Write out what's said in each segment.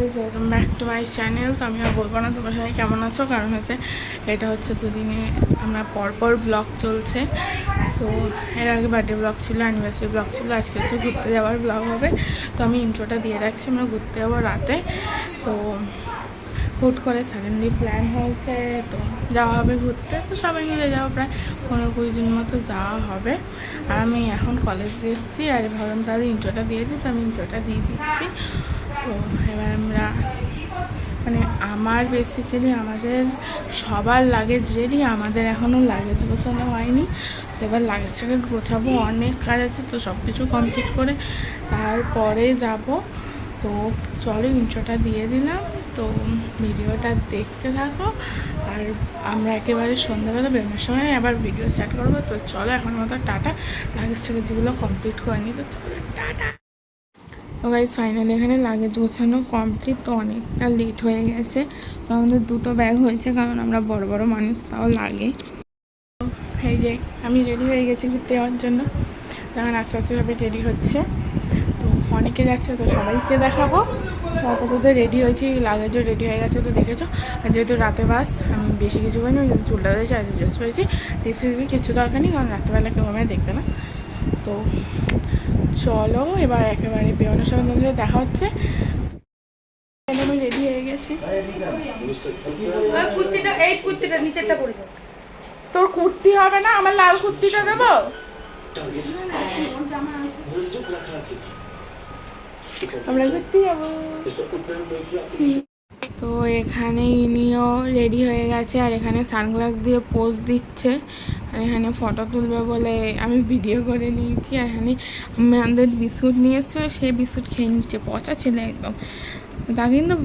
Guys, welcome back to my channel. তো আমি আর বলবো না তোমার সবাই কেমন আছো, কারণ হচ্ছে এটা হচ্ছে দুদিনে আমরা পরপর ব্লগ চলছে। তো এর আগে বার্থডে ব্লগ ছিল, অ্যানিভার্সারি ব্লগ ছিল, আজকে হচ্ছে ঘুরতে যাওয়ার ব্লগ হবে। তো আমি ইন্ট্রোটা দিয়ে রাখছি, আমরা ঘুরতে যাবো রাতে। তো হুট করে সাডেনলি প্ল্যান হয়েছে, তো যাওয়া হবে ঘুরতে। তো সবাই মিলে যাওয়া, প্রায় 15-20 জন মতো যাওয়া হবে। আর আমি এখন কলেজে এসেছি, আর ভাবলাম তাহলে ইন্ট্রোটা দিয়ে দিই, তো আমি ইন্ট্রোটা দিয়ে দিচ্ছি। তো এবার আমরা আমার বেসিক্যালি আমাদের সবার লাগেজ রেডি, আমাদের এখনও লাগেজ গোছানো হয়নি। তো এবার লাগেজটাকে গোছাবো, অনেক কাজ আছে। তো সব কিছু কমপ্লিট করে তারপরে যাব। তো চলো ইন্ট্রোটা দিয়ে দিলাম, তো ভিডিওটা দেখতে থাকো। আর আমরা একেবারে সন্ধ্যাবেলা বেরোনোর সময় আবার ভিডিও স্টার্ট করবো। তো চলো এখন মতো টাটা, লাগেজটাকে যেগুলো কমপ্লিট করিনি, তো চলো টাটা। তো গাইস ফাইনালি এখানে লাগেজ গোছানো কমপ্লিট। তো অনেকটা লেট হয়ে গেছে, তো আমাদের দুটো ব্যাগ হয়েছে, কারণ আমরা বড় বড় মানুষ, তাও লাগে। এই যে আমি রেডি হয়ে গেছি ঘুরতে যাওয়ার জন্য, তখন আস্তে আস্তে ভাবে রেডি হচ্ছে। তো অনেকে যাচ্ছে, তো সবাইকে দেখাবো। তো রেডি হয়েছি, লাগেজও রেডি হয়ে গেছে, তো দেখেছো। যেহেতু রাতে বাস, আমি বেশি কিছু করিনি, চুলটা রয়েছে আর ড্রেস রয়েছি, টিপস কিছু দরকার নেই, কারণ রাত্রেবেলা কেউ আমায় দেখবে না। তো চলো এবার একেবারে বেরোনোর সময় তোমাদের দেখা হচ্ছে। আমি রেডি হয়ে গেছি। তোর কুর্তি হবে না, আমার লাল কুর্তিটা দেবো। আমরা ঘুরতে যাবো। তো এখানে ইনিও রেডি হয়ে গেছে, আর এখানে সানগ্লাস দিয়ে পোজ দিচ্ছে। আর এখানে ফটো তুলবে বলে আমি ভিডিও করে নিয়েছি। আর এখানে আমাদের বিস্কুট নিয়ে এসেছিলো, সেই বিস্কুট খেয়ে নিচ্ছে, পচা ছিল একদম। তা কিন্তু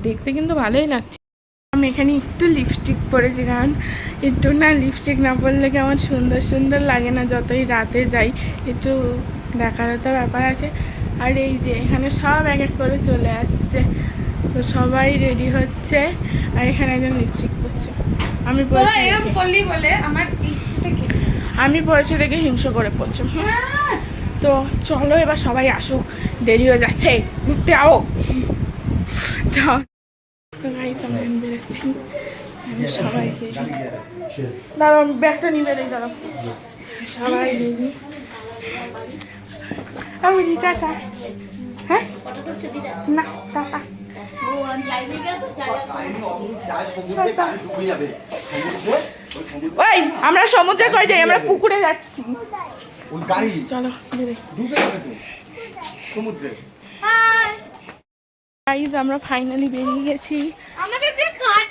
দেখতে কিন্তু ভালোই লাগছে। আমি এখানে একটু লিপস্টিক পরেছি, কারণ একটু না লিপস্টিক না পরলে কেমন সুন্দর সুন্দর লাগে না, যতই রাতে যাই একটু দেখারও তো ব্যাপার আছে। আর এই যে এখানে সব এক এক করে চলে আসছে, তো সবাই রেডি হচ্ছে। আর এখানে একজন লিপস্টিক পরছে, আমি পরেছি দেখে হিংসা করে পড়ছে। তো চলো এবার সবাই আসুক, দেরি হয়ে যাচ্ছে, ঘুরতে আও। তো গাইস আমরা বেরোচ্ছি, সবাইকে দাঁড়াও, আমি ব্যাগটা নিয়ে বেরোই, দাঁড়াও। সবাই রেডি। আমি টাটা। হ্যাঁ না টাটা। ওই আমরা সমুদ্রে কই যাই, আমরা পুকুরে যাচ্ছি। চলো সমুদ্রে। গাইস আমরা ফাইনালি বেরিয়ে গেছি,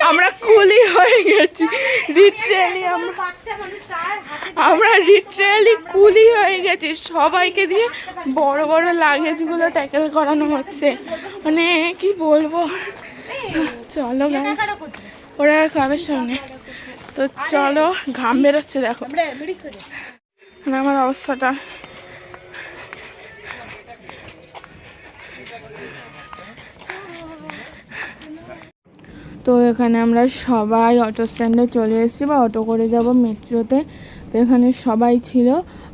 আমরা কুলি হয়ে গেছি, আমরা লিটারালি কুলি হয়ে গেছি। সবাইকে দিয়ে বড় বড় লাগেজগুলো ট্যাকেল করানো হচ্ছে, মানে কি বলবো। চলো গাইস, ওরা ক্লাবের সামনে। তো চলো, ঘাম বেরোচ্ছে দেখো আমার অবস্থাটা। তো এখানে আমরা সবাই অটো স্ট্যান্ডে চলে এসেছি, বা অটো করে যাব মেট্রোতে। তো এখানে সবাই ছিল,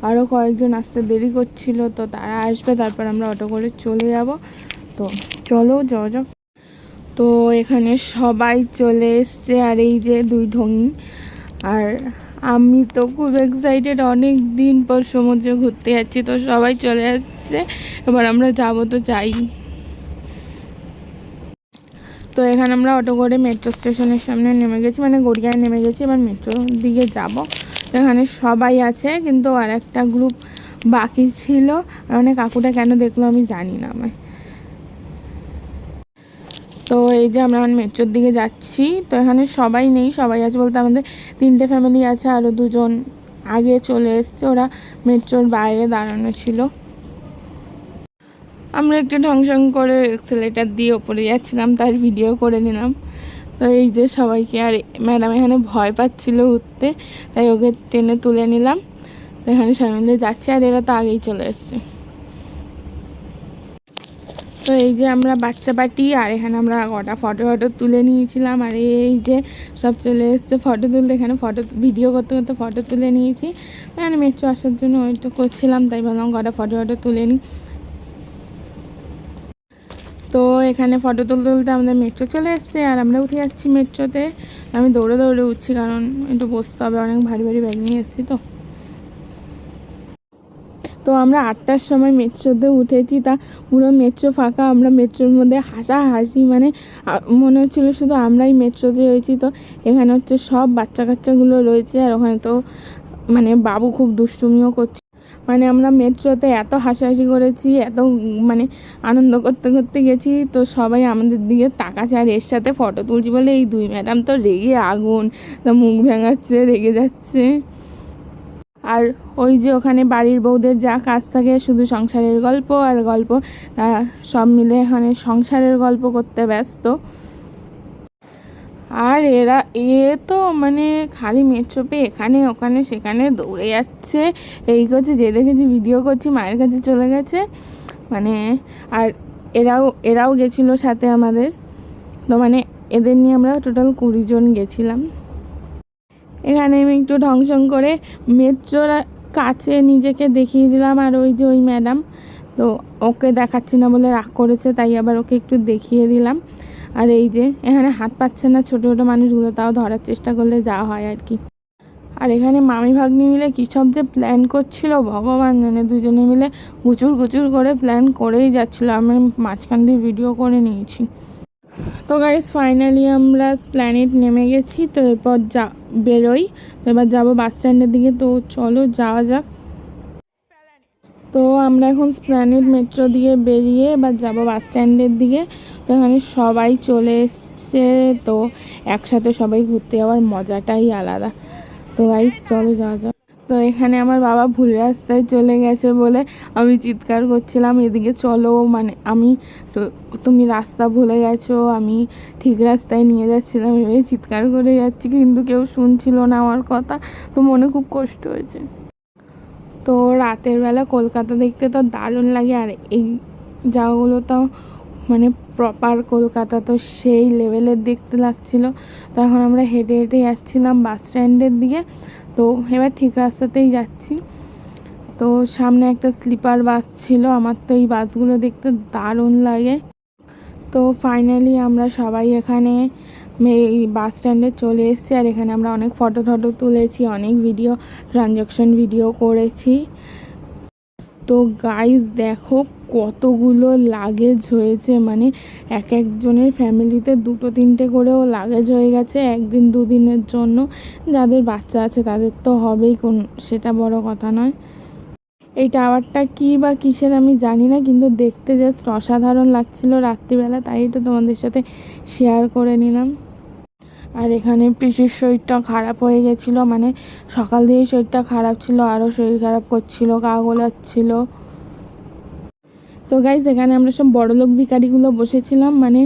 আরও কয়েকজন আসতে দেরি করছিল, তো তারা আসবে, তারপর আমরা অটো করে চলে যাব। তো চলো যাওয়া যাক। তো এখানে সবাই চলে এসছে, আর এই যে দুই ঢঙি। আর আমি তো খুব এক্সাইটেড, অনেক দিন পর সমুদ্রে ঘুরতে যাচ্ছি। তো সবাই চলে আসছে, এবার আমরা যাবো, তো যাই। তো এখানে আমরা অটো করে মেট্রো স্টেশনের সামনে নেমে গেছি, গড়িয়ায় নেমে গেছি, এবার মেট্রোর দিকে যাব। তো এখানে সবাই আছে, কিন্তু আর একটা গ্রুপ বাকি ছিল। কাকুটা কেন দেখলো আমি জানি না। তো এই যে আমরা মেট্রোর দিকে যাচ্ছি। তো এখানে সবাই নেই, সবাই আছে বলতে আমাদের 3টে ফ্যামিলি আছে, আরও 2জন আগে চলে এসছে, ওরা মেট্রোর বাইরে দাঁড়ানো ছিল। আমরা একটু ঢংসং করে এক্সেলেটার দিয়ে ওপরে যাচ্ছিলাম, তার ভিডিও করে নিলাম। তো এই যে সবাইকে, আর ম্যাডাম এখানে ভয় পাচ্ছিল উঠতে, তাই ওকে টেনে তুলে নিলাম। তো এখানে সবাই মিলে যাচ্ছে, আর এরা তো আগেই চলে এসছে। তো এই যে আমরা বাচ্চা পার্টি, আর এখানে আমরা কটা ফটো তুলে নিয়েছিলাম। আর এই যে সব চলে এসছে ফটো তুলতে, এখানে ভিডিও করতে করতে ফটো তুলে নিয়েছি। এখানে মেট্রো আসার জন্য ওইটা করছিলাম, তাই ভাবলাম কটা ফটো তুলে নিই। তো তো এখানে ফটো তুলতে তুলতে আমাদের মেট্রো চলে এসছে আর আমরা উঠে যাচ্ছি মেট্রোতে। আমি দৌড়ে দৌড়ে উঠছি কারণ একটু বসতে হবে, অনেক ভারী ভারী ব্যাগ নিয়ে এসেছি। তো আমরা 8টার সময় মেট্রোতে উঠেছি, তা পুরো মেট্রো ফাঁকা। আমরা মেট্রোর মধ্যে হাসাহাসি, মানে মনে হচ্ছিলো শুধু আমরাই মেট্রোতে রয়েছি। তো এখানে হচ্ছে সব বাচ্চা কাচ্চাগুলো রয়েছে, আর ওখানে তো মানে বাবু খুব দুষ্টুমিও করছে। মানে আমরা মেট্রোতে এত হাসাহাসি করেছি, এত মানে আনন্দ করতে করতে গেছি। তো সবাই আমাদের দিকে তাকাচ্ছে, আর এর সাথে ফটো তুলছি বলে এই দুই ম্যাডাম তো রেগে আগুন, তো মুখ ভেঙাচ্ছে, রেগে যাচ্ছে। আর ওই যে ওখানে বাড়ির বউদের যা কাজ থাকে, শুধু সংসারের গল্প আর গল্প, সব মিলে এখানে সংসারের গল্প করতে ব্যস্ত। আর তো মানে খালি মেট্রো পেয়ে এখানে ওখানে সেখানে দৌড়ে যাচ্ছে, এই করছে, যে দেখেছি ভিডিও করছি মায়ের কাছে চলে গেছে মানে। আর এরাও গেছিলো সাথে আমাদের। তো মানে এদের নিয়ে আমরা টোটাল 20 জন গেছিলাম। এখানে আমি একটু ঢংসং করে মেট্রোর কাছে নিজেকে দেখিয়ে দিলাম। আর ওই যে ওই ম্যাডাম, তো ওকে দেখাচ্ছি না বলে রাগ করেছে, তাই আবার ওকে একটু দেখিয়ে দিলাম। আর এই যে এখানে হাত পাচ্ছে না ছোটো ছোটো মানুষগুলো, তাও ধরার চেষ্টা করলে যা হয় আর কি। আর এখানে মামি ভাগ্নি মিলে কী সব যে প্ল্যান করছিল ভগবান জানে, দুজনে মিলে গুচুর গুচুর করে প্ল্যান করেই যাচ্ছিলো। আমি মাঝখান দিয়ে ভিডিও করে নিয়েছি। তো গাইস ফাইনালি আমরা প্ল্যানেট নেমে গেছি। তো এরপর বেরোই। তো এবার যাবো বাস স্ট্যান্ডের দিকে, তো চলো যাওয়া যাক। তো আমরা এখন প্ল্যানেট মেট্রো দিয়ে বেরিয়ে এবার যাবো বাস স্ট্যান্ডের দিকে। তো এখানে সবাই চলে এসছে, তো একসাথে সবাই ঘুরতে যাওয়ার মজাটাই আলাদা। তো গাইস চলো যাওয়া যাক। তো এখানে আমার বাবা ভুল রাস্তায় চলে গেছে বলে আমি চিৎকার করছিলাম, এদিকে চলো, মানে তুমি রাস্তা ভুলে গেছো, আমি ঠিক রাস্তায় নিয়ে যাচ্ছিলাম, এভাবে চিৎকার করে যাচ্ছি, কিন্তু কেউ শুনছিল না আমার কথা। তো মনে খুব কষ্ট হয়েছে। তো রাতের বেলা কলকাতা দেখতে তো দারুণ লাগে, আর এই জায়গাগুলো তো মানে প্রপার কলকাতা, তো সেই লেভেলের দেখতে লাগছিলো। তো এখন আমরা হেঁটে হেঁটে যাচ্ছিলাম বাস স্ট্যান্ডের দিকে। তো এবার ঠিক রাস্তাতেই যাচ্ছি। তো সামনে একটা স্লিপার বাস ছিল, আমার তো এই বাসগুলো দেখতে দারুণ লাগে। তো ফাইনালি আমরা সবাই এখানে এই বাস স্ট্যান্ডে চলে এসেছি। আর এখানে আমরা অনেক ফটো তুলেছি, অনেক ট্রানজ্যাকশন ভিডিও করেছি। তো গাইস দেখো কতগুলো লাগেজ হয়েছে, মানে এক একজনের ফ্যামিলিতে 2-3টে করেও লাগেজ হয়ে গেছে একদিন দুদিনের জন্য। যাদের বাচ্চা আছে তাদের তো হবেই, সেটা বড় কথা নয়। এই টাওয়ারটা কী বা কিসের আমি জানি না, কিন্তু দেখতে জাস্ট অসাধারণ লাগছিল রাত্রিবেলা, তাই তো তোমাদের সাথে শেয়ার করে নিলাম। আর এখানে পিসির শরীরটা খারাপ হয়ে গেছিলো, মানে সকাল দিয়েই শরীরটা খারাপ ছিল, আরও শরীর খারাপ করছিল, গা গোলাচ্ছিল। তো গাইজ এখানে আমরা সব বড়লোক ভিখারিগুলো বসেছিলাম, মানে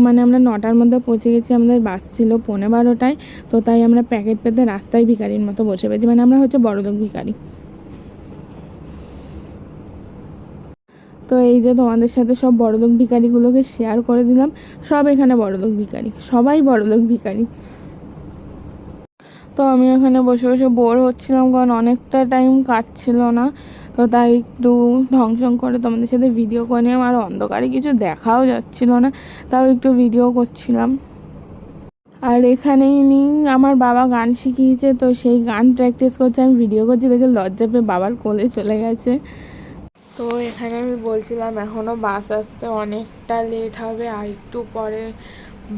মানে আমরা 9টার মধ্যে পৌঁছে গেছি, আমাদের বাস ছিল 11:30টায়। তো তাই আমরা প্যাকেট পেতে রাস্তায় ভিখারির মতো বসে পেয়েছি, মানে আমরা হচ্ছে বড়লোক ভিখারি। তো এই যে তোমাদের সাথে সব বড়লোক ভিখারিগুলোকে শেয়ার করে দিলাম। সব এখানে বড়লোক ভিখারি, সবাই বড়লোক ভিখারি। তো আমি এখানে বসে বসে বোর হচ্ছিলাম, কারণ অনেকটা টাইম কাটছিল না। তো তাই একটু ঢংসং করে তোমাদের সাথে ভিডিও করে নিলাম। আর অন্ধকারে কিছু দেখাও যাচ্ছিল না, তাও একটু ভিডিও করছিলাম। আর এখানেই আমার বাবা গান শিখিয়েছে, তো সেই গান প্র্যাকটিস করছে, আমি ভিডিও করছি দেখে লজ্জা পেয়ে বাবার কোলে চলে গেছে। তো এখানে আমি বলছিলাম এখনও বাস আসতে অনেকটা লেট হবে, আর একটু পরে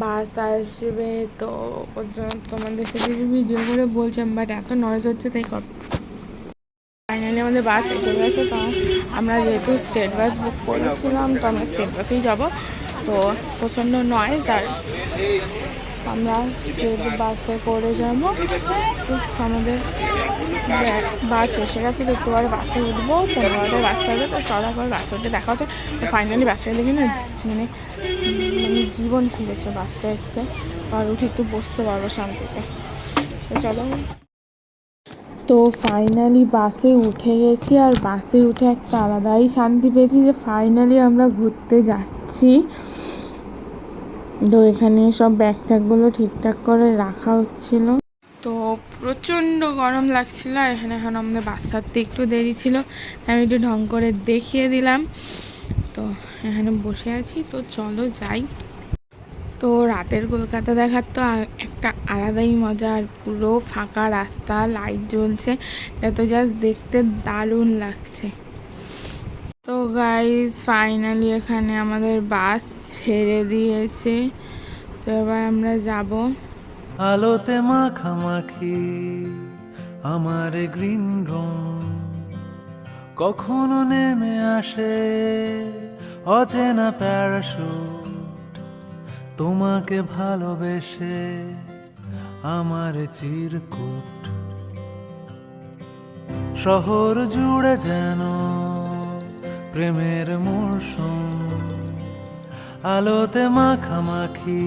বাস আসবে। তো ওর জন্য তোমাদের সাথে ভিডিও করে বলছিলাম, বাট এত নয়েজ হচ্ছে তাই ফাইনালি আমাদের বাস এসে গেছে। তো আমরা যেহেতু স্টেট বাস বুক করেছিলাম, তো আমরা স্টেট বাসেই যাবো। তো প্রচণ্ড নয়েজ, আর আমরা স্টেট বাসে করে যাবো। তো আমাদের বাস এসে গেছে, তো একটু পরে বাসে উঠবো, 15টায় বাস আসবে। তো চলার পর বাসে উঠে দেখা হচ্ছে। তো ফাইনালি বাসটা দেখে না মানে জীবন ফিরেছে, বাসটা এসছে, আর উঠে একটু বসতে পারবো শান্তিতে। তো চলো। তো ফাইনালি বাসে উঠে গেছি, আর বাসে উঠে একটা আলাদাই শান্তি পেয়েছি যে ফাইনালি আমরা ঘুরতে যাচ্ছি। তো এখানে সব ব্যাগ ট্যাগগুলো ঠিকঠাক করে রাখা হচ্ছিল। তো প্রচণ্ড গরম লাগছিল, আর এখানে এখন আমাদের বাস ছাড়তে একটু দেরি ছিল, আমি একটু ঢং করে দেখিয়ে দিলাম। তো এখানে বসে আছি, তো চলো যাই। তো রাতের কলকাতা দেখার তো একটা আলাদাই মজা, আর পুরো ফাঁকা রাস্তা, লাইট জ্বলছে, এটা তো জাস্ট দেখতে দারুণ লাগছে। তো গাইস ফাইনালি এখানে আমাদের বাস ছেড়ে দিয়েছে, তো এবার আমরা যাব। আলোতে মাখামাখি আমার গ্রিন রুম, কখনো নেমে আসে অচেনা প্যারাশুট, তোমাকে ভালোবেসে আমার চিরকুট, শহর জুড়ে যেন প্রেমের মরশুম, আলোতে মাখামাখি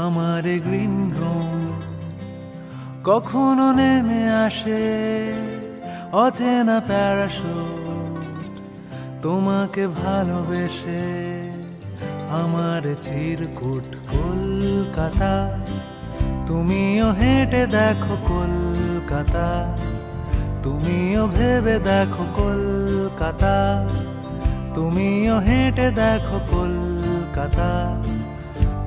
আমার গ্রিন রুম, কখনো নেমে আসে অচেনা প্যারাশুট, তোমাকে ভালোবেসে আমার চিরকুট। কলকাতা তুমিও হেঁটে দেখো কলকাতা, তুমিও ভেবে দেখো কলকাতা, তুমিও হেঁটে দেখো কলকাতা,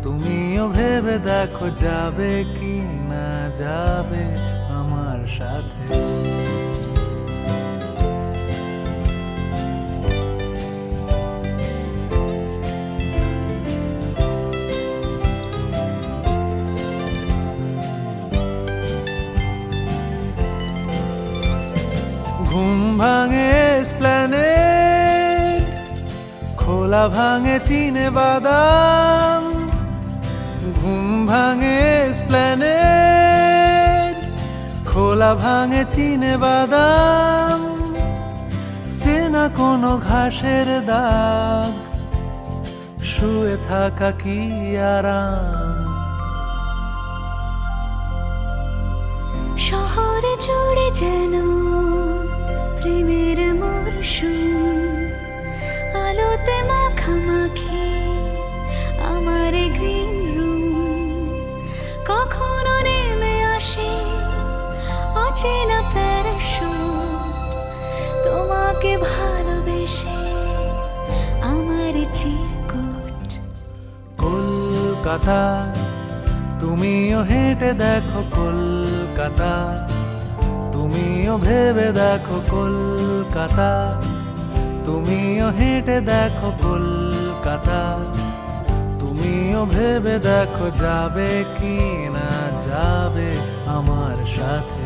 তুমিও ভেবে দেখো যাবে কি না যাবে আমার সাথে। ঘুম ভাঙে এসপ্ল্যানেড, খোলা ভাঙে চিনে বাদাম, ঘুম ভাঙে এসপ্ল্যানেড, খোলা ভাঙে চিনে বাদাম, চেনা কোনো ঘাসের দাগ, শুয়ে থাকা কি আরাম। শহরে জুড়ে যেন প্রেমের মরশুম, আলোতে মাখামাখি আমার গ্রিন রুম, কখনো নেমে আসে অচেনা প্যারাশুট, তোমাকে ভালোবেসে আমার চিরকুট। কলকাতা তুমিও হেঁটে দেখো কলকাতা, তুমিও ভেবে দেখো কলকাতা, তুমিও হেঁটে দেখো কলকাতা, তুমিও ভেবে দেখো যাবে কি না যাবে আমার সাথে।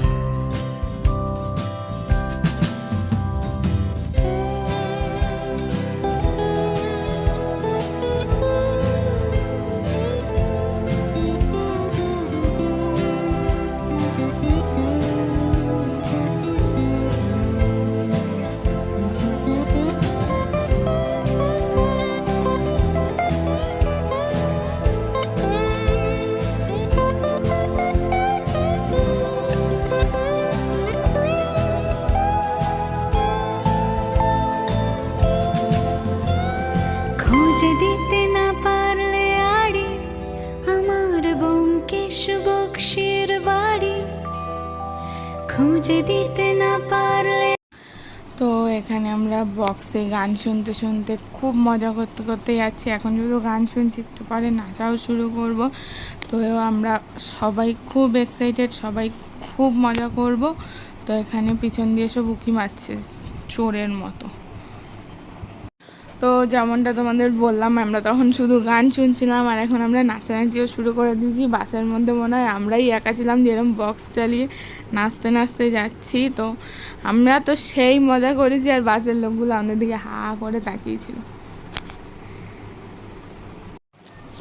খুঁজে দিতে না পারলে আড়ি আমার ব্যোমকেশ বক্সির বাড়ি, খুঁজে দিতে না পারলে। তো এখানে আমরা বক্সে গান শুনতে শুনতে খুব মজা করতে করতে যাচ্ছি। এখন শুধু গান শুনছি, একটু পরে নাচাও শুরু করব। তো আমরা সবাই খুব এক্সাইটেড, সবাই খুব মজা করব। তো এখানে পিছন দিয়ে সব উঁকি মারছে চোরের মতো। তো যেমনটা তোমাদের বললাম, আমরা তখন শুধু গান শুনছিলাম, আর এখন আমরা নাচানাচিও শুরু করে দিয়েছি। বাসের মধ্যে মনে হয় আমরাই একা ছিলাম যেরকম বক্স চালিয়ে নাচতে নাচতে যাচ্ছি। তো আমরা তো সেই মজা করেছি, আর বাসের লোকগুলো আমাদের দিকে হা করে তাকিয়েছিল।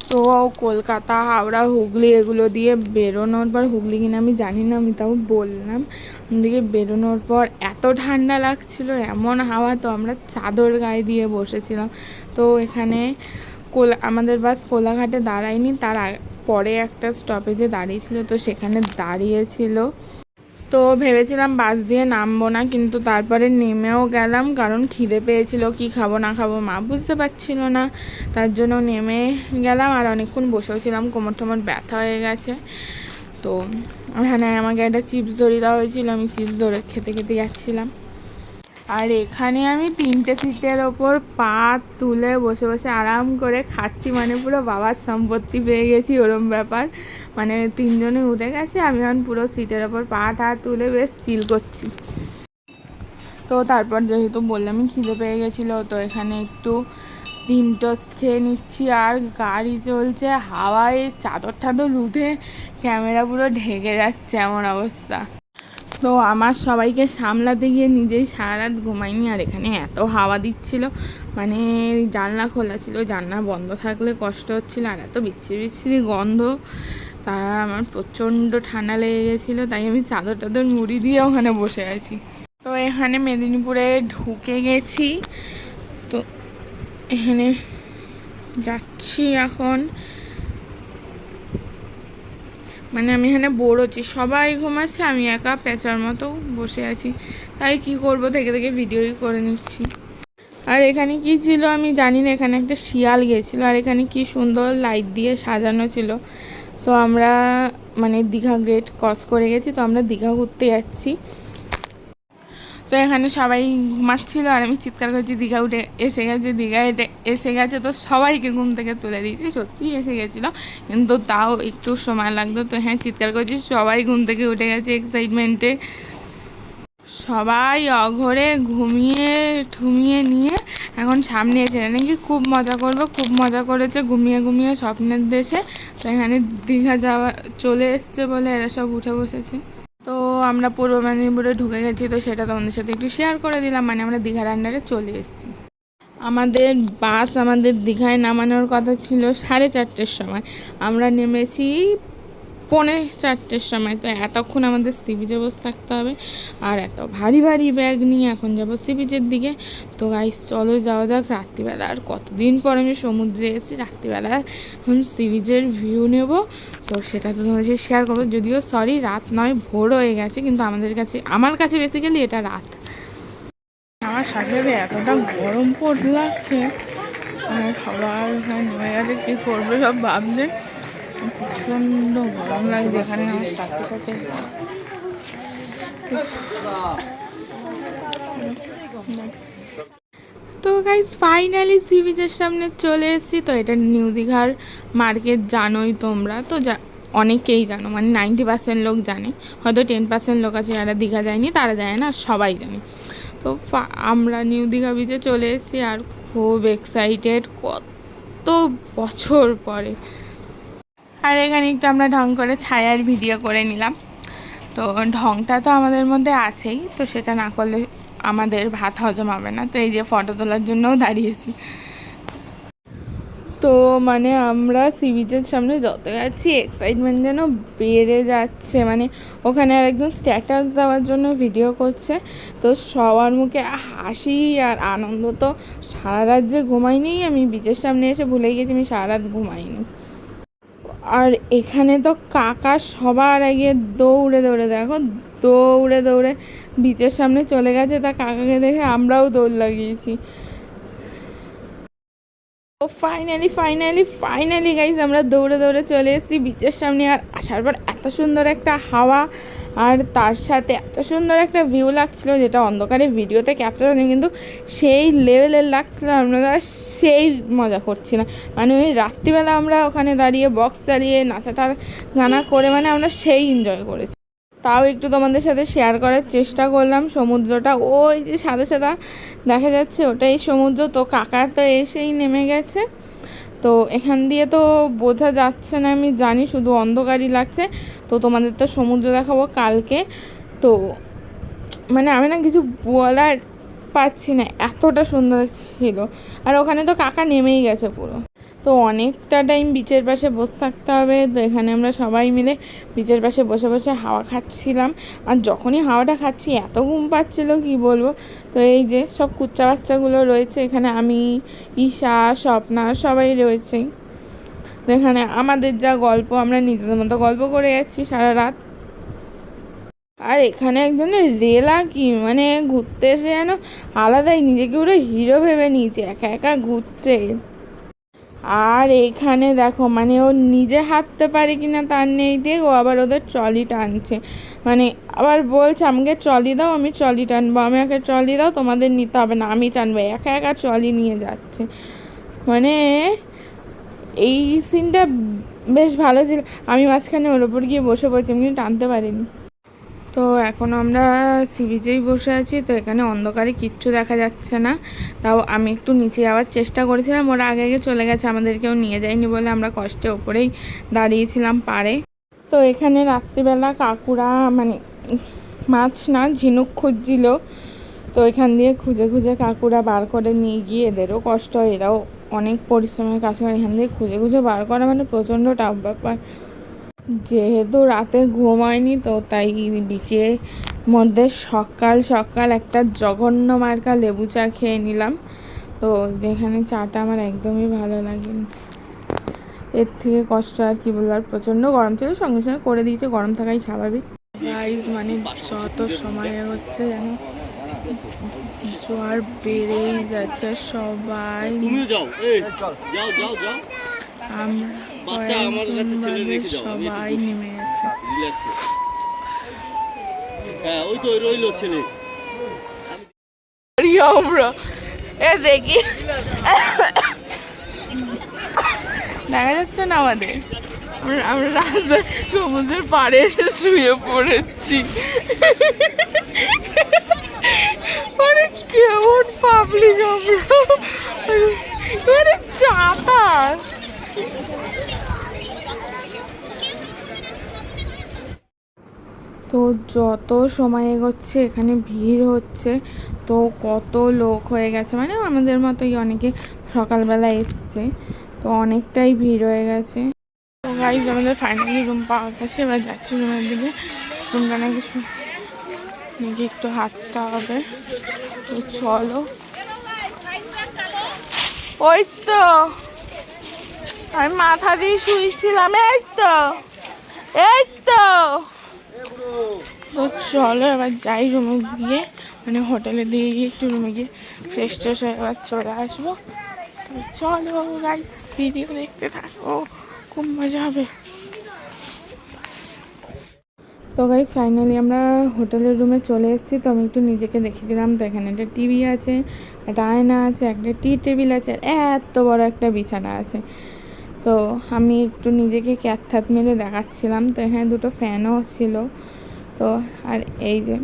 তো কলকাতা, হাওড়া, হুগলি এগুলো দিয়ে বেরোনোর পর, হুগলি কিনা আমি জানি না, আমি তাও বললাম, ওদিকে বেরোনোর পর এত ঠান্ডা লাগছিল, এমন হাওয়া, তো আমরা চাদর গায়ে দিয়ে বসেছিলাম। তো এখানে আমাদের বাস কোলাঘাটে দাঁড়ায়নি, তার পরে একটা স্টপেজে দাঁড়িয়েছিল, তো সেখানে দাঁড়িয়েছিল। তো ভেবেছিলাম বাস দিয়ে নামবো না, কিন্তু তারপরে নেমেও গেলাম, কারণ খিদে পেয়েছিল, কি খাবো না খাবো মা বুঝতে পারছিল না, তার জন্য নেমে গেলাম। আর অনেকক্ষণ বসেও ছিলাম, কোমর টোমর ব্যথা হয়ে গেছে। তো এখানে আমাকে একটা চিপস ধরিয়ে দেওয়া হয়েছিল, আমি চিপস ধরে খেতে খেতে যাচ্ছিলাম। আর এখানে আমি 3টে সিটের ওপর পা তুলে বসে বসে আরাম করে খাচ্ছি, মানে পুরো বাবার সম্পত্তি পেয়ে গেছি ওরম ব্যাপার। মানে 3জনে উঠে গেছে, আমি এখন পুরো সিটের ওপর পা তুলে বেশ চিল করছি। তো তারপর যেহেতু বললামই খিদে পেয়ে গেছিলো, তো এখানে একটু ডিম টোস্ট খেয়ে নিচ্ছি। আর গাড়ি চলছে, হাওয়ায় চাদর টাদর উঠে ক্যামেরা পুরো ঢেকে যাচ্ছে এমন অবস্থা। তো আমার সবাইকে সামলাতে গিয়ে নিজেই সারা রাত ঘুমাইনি। আর এখানে এত হাওয়া দিচ্ছিল, মানে জানলা খোলা ছিল, জানলা বন্ধ থাকলে কষ্ট হচ্ছিল। আর এত বিচ্ছিরি বিচ্ছিরি গন্ধ, তা আমার প্রচণ্ড ঠান্ডা লেগে গেছিলো, তাই আমি চাদর টাদর মুড়ি দিয়ে ওখানে বসে আছি। তো এখানে মেদিনীপুরে ঢুকে গেছি, তো এখানে যাচ্ছি এখন। মানে আমি এখানে বোর হচ্ছি, সবাই ঘুমাচ্ছে, আমি একা পেঁচার মতো বসে আছি। তাই কি করব, থেকে থেকে ভিডিওই করে নিচ্ছি। আর এখানে কি ছিল আমি জানি না, এখানে একটা শিয়াল গেছিলো। আর এখানে কি সুন্দর লাইট দিয়ে সাজানো ছিল। তো আমরা মানে দীঘা গেট ক্রস করে গেছি, তো আমরা দীঘা ঘুরতে যাচ্ছি। তো এখানে সবাই ঘুমাচ্ছিল আর আমি চিৎকার করছি দীঘা উঠে এসে গেছে, দীঘা এসে গেছে। তো সবাইকে ঘুম থেকে তুলে দিয়েছি, সত্যিই এসে গেছিলো, কিন্তু তাও একটু সময় লাগতো। তো হ্যাঁ, চিৎকার করছি, সবাই ঘুম থেকে উঠে গেছে এক্সাইটমেন্টে। সবাই অঘরে ঘুমিয়ে ঠুমিয়ে নিয়ে এখন সামনে এসে নাকি খুব মজা করবো, খুব মজা করেছে ঘুমিয়ে ঘুমিয়ে স্বপ্নের দেশে। তো এখানে দীঘা যাওয়া চলে এসছে বলে এরা সব উঠে বসেছে। তো আমরা পূর্ব মেদিনীপুরে ঢুকে গেছি, তো সেটা তোমাদের সাথে একটু শেয়ার করে দিলাম। মানে আমরা দীঘার আন্ডারে চলে এসেছি। আমাদের বাস আমাদের দীঘায় নামানোর কথা ছিল 4:30-র সময়, আমরা নেমেছি 3:45-র সময়। তো এতক্ষণ আমাদের সি বিচে বসে থাকতে হবে, আর এত ভারী ভারী ব্যাগ নিয়ে এখন যাবো সি বিচের দিকে। তো গাইস চলো যাওয়া যাক। রাত্রিবেলা আর কতদিন পর আমি সমুদ্রে এসেছি, রাত্রিবেলা এখন সি বিচের ভিউ নেব, তো সেটা তো তোমাদের সাথে শেয়ার করবো। যদিও সরি, রাত নয়, ভোর হয়ে গেছে, কিন্তু আমার কাছে বেসিক্যালি এটা রাত। আমার সাথে এতটা গরম পড়তে লাগছে, মানে সবার নেমে গেছে, কী করবে সব ভাবছে। প্রচণ্ড গরম লাগছে এখানে আমার সাথে সাথে। তো গাইস ফাইনালি সি বিচের সামনে চলে এসেছি। তো এটা নিউ দীঘার মার্কেট, জানোই তোমরা তো, অনেকেই জানো, মানে 90% লোক জানে, হয়তো 10% লোক আছে যারা দীঘা যায়নি, তারা যায় না, সবাই জানে। তো আমরা নিউ দীঘা বিচে চলে এসেছি আর খুব এক্সাইটেড, কত বছর পরে। আর এখানে একটু আমরা ঢং করে ছায়ার ভিডিও করে নিলাম। তো ঢংটা তো আমাদের মধ্যে আছেই, তো সেটা না করলে আমাদের ভাত হজম হবে না। তো এই যে ফটো তোলার জন্যও দাঁড়িয়েছি। তো মানে আমরা সি বিচের সামনে যত যাচ্ছি এক্সাইটমেন্ট যেন বেড়ে যাচ্ছে। মানে ওখানে আর একদম স্ট্যাটাস দেওয়ার জন্য ভিডিও করছে, তো সবার মুখে হাসি আর আনন্দ। তো সারা রাত যে ঘুমাইনি, আমি বিচের সামনে এসে ভুলে গেছি আমি সারা রাত ঘুমাইনি। আর এখানে তো কাকা সবার আগে দৌড়ে দৌড়ে বিচের সামনে চলে গেছে। তা কাকাকে দেখে আমরাও দৌড় লাগিয়েছি। তো ফাইনালি গাইজ আমরা দৌড়ে চলে এসেছি বিচের সামনে। আর আসার পর এত সুন্দর একটা হাওয়া, আর তার সাথে এত সুন্দর একটা ভিউ লাগছিলো, যেটা অন্ধকারে ভিডিওতে ক্যাপচার হয়নি, কিন্তু সেই লেভেলের লাগছিলো। আমরা সেই মজা করছিলাম, মানে ওই রাত্রিবেলা আমরা ওখানে দাঁড়িয়ে বক্স চালিয়ে নাচাটা গানা করে, মানে আমরা সেই এনজয় করেছি। তাও একটু তোমাদের সাথে শেয়ার করার চেষ্টা করলাম। সমুদ্রটা ওই যে সাদা সাদা দেখা যাচ্ছে, ওটাই সমুদ্র। তো কাকা তো এসেই নেমে গেছে, তো এখান দিয়ে তো বোঝা যাচ্ছে না, আমি জানি, শুধু অন্ধকারই লাগছে। তো তোমাদের তো সমুদ্র দেখাবো কালকে। তো মানে আমি না কিছু বলার পাচ্ছি না, এতটা সুন্দর ছিল। আর ওখানে তো কাকা নেমেই গেছে পুরো। তো অনেকটা টাইম বিচের পাশে বসে থাকতে হবে। তো এখানে আমরা সবাই মিলে বিচের পাশে বসে বসে হাওয়া খাচ্ছিলাম। আর যখনই হাওয়াটা খাচ্ছি এত ঘুম পাচ্ছিলো কি বলবো। তো এই যে সব কুচ্চা বাচ্চাগুলো রয়েছে এখানে, আমি, ঈশা, স্বপ্না সবাই রয়েছে। তো এখানে আমাদের যা গল্প, আমরা নিজেদের মতো গল্প করে যাচ্ছি সারা রাত। আর এখানে একজনের রেলা কি, মানে ঘুরতে এসে যেন আলাদাই নিজেকে পুরো হিরো ভেবে নিয়েছে, একা একা ঘুরছে। আর এইখানে দেখো, মানে ও নিজে হাঁটতে পারে কিনা তার নেই, দেখ ও আবার ওদের ট্রলি টানছে। মানে আবার বলছে আমাকে ট্রলি দাও, আমি ট্রলি টানবো, আমাকে ট্রলি দাও, তোমাদের নিতে হবে না, আমি টানবো। একা একা ট্রলি নিয়ে যাচ্ছে। মানে এই সিনটা বেশ ভালো ছিল। আমি মাঝখানে ওর ওপর গিয়ে বসে পড়েছি, আমি কিন্তু টানতে পারিনি। তো এখন আমরা সি বিচেই বসে আছি। তো এখানে অন্ধকারে কিচ্ছু দেখা যাচ্ছে না, তাও আমি একটু নিচে যাওয়ার চেষ্টা করেছিলাম। ওরা আগে আগে চলে গেছে, আমাদেরকেও নিয়ে যায়নি বলে আমরা কষ্টে ওপরেই দাঁড়িয়েছিলাম পাড়ে। তো এখানে রাত্রিবেলা কাকুরা মানে মাছ না ঝিনুক খুঁজছিল, তো এখান দিয়ে খুঁজে খুঁজে কাকুরা বার করে নিয়ে গিয়ে, এদেরও কষ্ট, এরাও অনেক পরিশ্রমের কাজ করে। এখান দিয়ে খুঁজে খুঁজে বার করা মানে প্রচণ্ড টাফ ব্যাপার। যেহেতু রাতে ঘুম হয়নি, তো তাই বিচের মধ্যে সকাল সকাল একটা জঘন্য মার্কা লেবু চা খেয়ে নিলাম। তো যেখানে চাটা আমার একদমই ভালো লাগেনি। এর থেকে কষ্ট আর কি বলবো। আর প্রচণ্ড গরম ছিল, সঙ্গে সঙ্গে করে দিয়েছে, গরম থাকাই স্বাভাবিক। গাইজ মানে যত সময় হচ্ছে যেন জোয়ার বেড়েই যাচ্ছে। সবাই আমরা সবাই নেমে গেছে। আমরা দেখি দেখা যাচ্ছে না আমাদের, আমরা রাস্তায় সমুদ্রের পাড়ে এসে শুয়ে পড়েছি। মানে কেমন পাবলিক আমরা, মানে চাপা। তো যত সময় এগোচ্ছে এখানে ভিড় হচ্ছে, তো কত লোক হয়ে গেছে, মানে আমাদের মতোই অনেকে সকালবেলা এসছে, তো অনেকটাই ভিড় হয়ে গেছে। তো গাইজ আমাদের ফাইনালি রুম পাওয়া গেছে, এবার যাচ্ছি রুমের দিকে। রুমটা নাকি একটু হাঁটতে হবে, তো চলো। ওই তো আমি মাথা দিয়ে শুয়েছিলাম, এই তো তো চলো এবার যাই রুমে গিয়ে, মানে হোটেলে দিয়ে গিয়ে একটু রুমে গিয়ে ফ্রেশ ট্রেশ হয়ে এবার চলে আসবো। তো চলো গাইস ভিডিও দেখতে থাকো, খুব মজা হবে। তো গাইস ফাইনালি আমরা হোটেলের রুমে চলে এসেছি। তো আমি একটু নিজেকে দেখিয়ে দিলাম। তো এখানে একটা টিভি আছে, একটা আয়না আছে, একটা টি টেবিল আছে, আর এত বড় একটা বিছানা আছে। তো আমি একটু নিজেকে ক্যাথ মেরে দেখাচ্ছিলাম। তো এখানে দুটো ফ্যানও ছিল। তো আর এই যে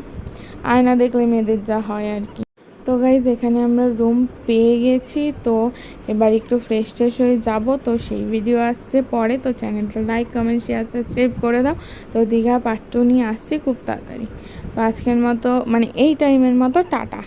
আয়না দেখলে মেয়েদের যা হয় আর কি। তো গাইজ এখানে আমরা রুম পেয়ে গেছি। তো এবার একটু ফ্রেশ ট্রেশ হয়ে যাব, তো সেই ভিডিও আসছে পরে। তো চ্যানেলটা লাইক কমেন্ট শেয়ার সাবস্ক্রাইব করে দাও। তো দীঘা পার্ট 2 নিয়ে আসছি খুব তাড়াতাড়ি। তো আজকের মতো মানে এই টাইমের মতো টাটা।